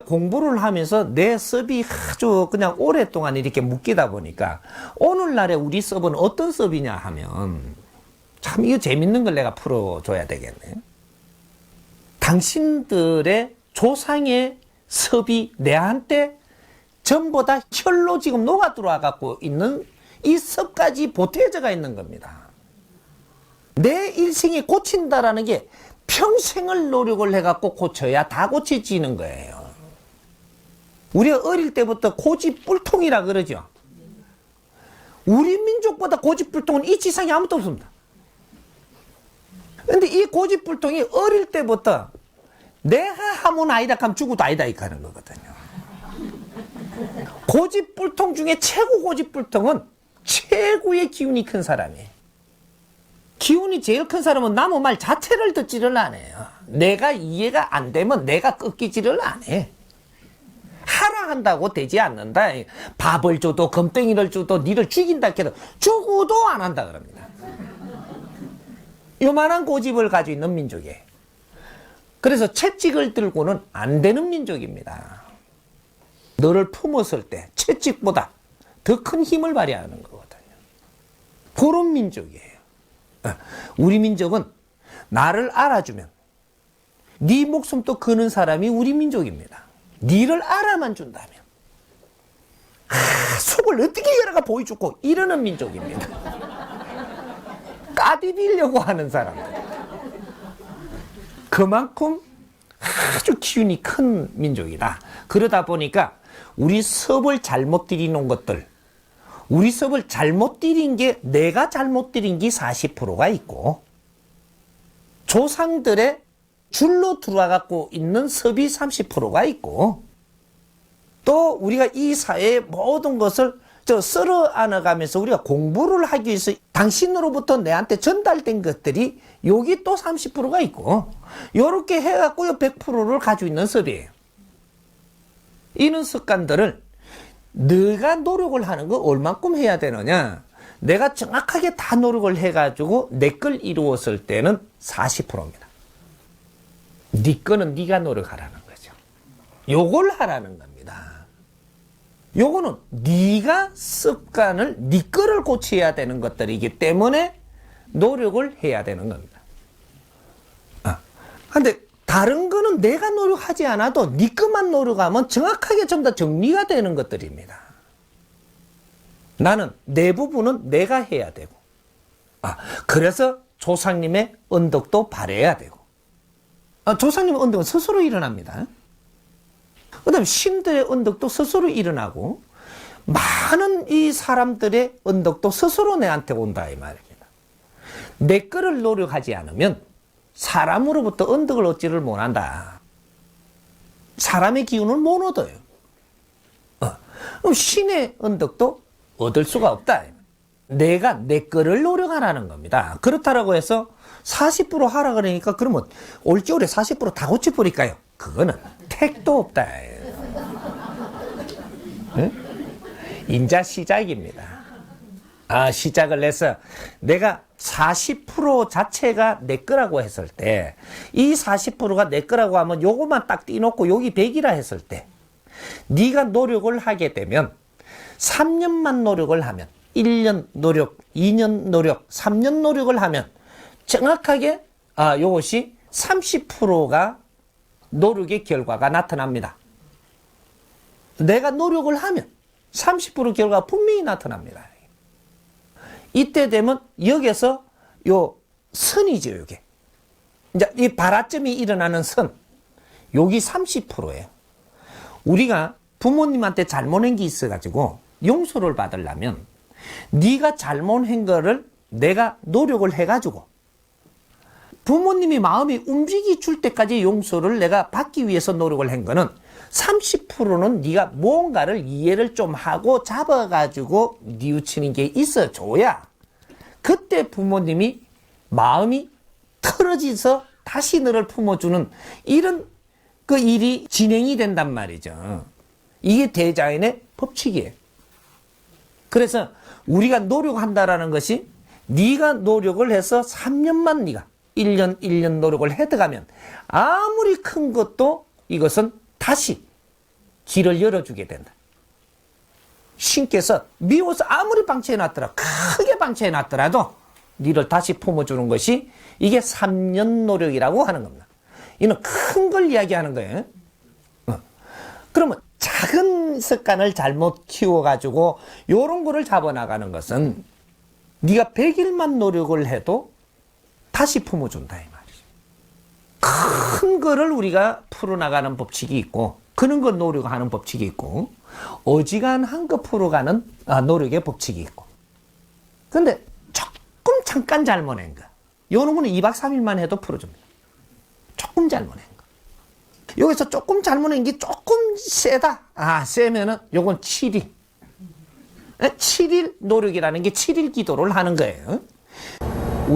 공부를 하면서 내 섭이 아주 그냥 오랫동안 이렇게 묶이다 보니까 오늘날의 우리 섭은 어떤 섭이냐 하면 참 이거 재밌는 걸 내가 풀어줘야 되겠네. 당신들의 조상의 섭이 내한테 전부 다 혈로 지금 녹아 들어와 갖고 있는 이 섭까지 보태져가 있는 겁니다. 내 일생에 고친다라는 게 평생을 노력을 해갖고 고쳐야 다 고쳐지는 거예요. 우리가 어릴 때부터 고집불통이라 그러죠. 우리 민족보다 고집불통은 이 지상에 아무도 없습니다. 근데 이 고집불통이 어릴 때부터 내가 하면 아니다 하면 죽어도 아니다 이렇게 하는 거거든요. 고집불통 중에 최고 고집불통은 최고의 기운이 큰 사람이에요. 기운이 제일 큰 사람은 남의 말 자체를 듣지를 않아요. 내가 이해가 안 되면 내가 꺾이지를 안 해. 하라 한다고 되지 않는다. 밥을 줘도 금덩이를 줘도 니를 죽인다 해도 죽어도 안 한다 그럽니다. 요만한 고집을 가지고 있는 민족이에요. 그래서 채찍을 들고는 안 되는 민족입니다. 너를 품었을 때 채찍보다 더 큰 힘을 발휘하는 거거든요. 그런 민족이에요. 우리 민족은 나를 알아주면 네 목숨도 거는 사람이 우리 민족입니다. 니를 알아만 준다면 속을 어떻게 여러가 보여주고 이러는 민족입니다. 까디비려고 하는 사람들. 그만큼 아주 기운이 큰 민족이다. 그러다 보니까 우리 섭을 잘못 들이는 것들, 우리 섭을 잘못 들인 게 내가 잘못 들인 게 40%가 있고 조상들의 줄로 들어와 갖고 있는 섭이 30%가 있고 또 우리가 이 사회의 모든 것을 썰어 안아가면서 우리가 공부를 하기 위해서 당신으로부터 내한테 전달된 것들이 여기 또 30%가 있고 이렇게 해갖고 100%를 가지고 있는 섭이에요. 이런 습관들을 네가 노력을 하는 거 얼만큼 해야 되느냐? 내가 정확하게 다 노력을 해가지고 내 걸 이루었을 때는 40%입니다. 네 거는 네가 노력하라는 거죠. 요걸 하라는 겁니다. 요거는 네가 습관을 네 거를 고쳐야 되는 것들이기 때문에 노력을 해야 되는 겁니다. 근데 다른 거는 내가 노력하지 않아도 네 것만 노력하면 정확하게 전부 다 정리가 되는 것들입니다. 나는 내 부분은 내가 해야 되고 그래서 조상님의 언덕도 바래야 되고 조상님의 언덕은 스스로 일어납니다. 그 다음에 신들의 언덕도 스스로 일어나고 많은 이 사람들의 언덕도 스스로 내한테 온다 이 말입니다. 내 거를 노력하지 않으면 사람으로부터 언덕을 얻지를 못한다. 사람의 기운을 못 얻어요. 그럼 신의 언덕도 얻을 수가 없다. 내가 내 거를 노력하라는 겁니다. 그렇다라고 해서 40% 하라 그러니까 그러면 올겨울에 40% 다 고쳐버릴까요? 그거는 택도 없다. 인자 시작입니다. 시작을 해서 내가 40% 자체가 내 거라고 했을 때 이 40%가 내 거라고 하면 요것만 딱 띄놓고 여기 100이라 했을 때 네가 노력을 하게 되면 3년만 노력을 하면 1년 노력, 2년 노력, 3년 노력을 하면 정확하게 요것이 30%가 노력의 결과가 나타납니다. 내가 노력을 하면 30% 결과가 분명히 나타납니다. 이때 되면 여기서 요 선이죠, 요게. 이제 이 발화점이 일어나는 선. 여기 30%예요. 우리가 부모님한테 잘못한 게 있어가지고 용서를 받으려면 네가 잘못한 거를 내가 노력을 해가지고 부모님이 마음이 움직이 줄 때까지 용서를 내가 받기 위해서 노력을 한 거는 30%는 네가 뭔가를 이해를 좀 하고 잡아가지고 뉘우치는 게 있어줘야 그때 부모님이 마음이 틀어져서 다시 너를 품어주는 이런 그 일이 진행이 된단 말이죠. 이게 대자연의 법칙이에요. 그래서 우리가 노력한다라는 것이 네가 노력을 해서 3년만 네가 1년 노력을 해들어가면 아무리 큰 것도 이것은 다시 길을 열어주게 된다. 신께서 미워서 아무리 방치해놨더라, 크게 방치해놨더라도 니를 다시 품어주는 것이 이게 3년 노력이라고 하는 겁니다. 이는 큰 걸 이야기하는 거예요. 그러면 작은 습관을 잘못 키워가지고 요런 거를 잡아나가는 것은 네가 100일만 노력을 해도 다시 품어준다 이 말이죠. 큰 거를 우리가 풀어나가는 법칙이 있고 그런 걸 노력하는 법칙이 있고 어지간한 거 풀어가는 노력의 법칙이 있고 근데 조금 잠깐 잘못한 거 요런 거는 2박 3일만 해도 풀어줍니다. 조금 잘못한 거 여기서 조금 잘못한 게 조금 세다. 세면은 요건 7일. 7일 노력이라는 게 7일 기도를 하는 거예요.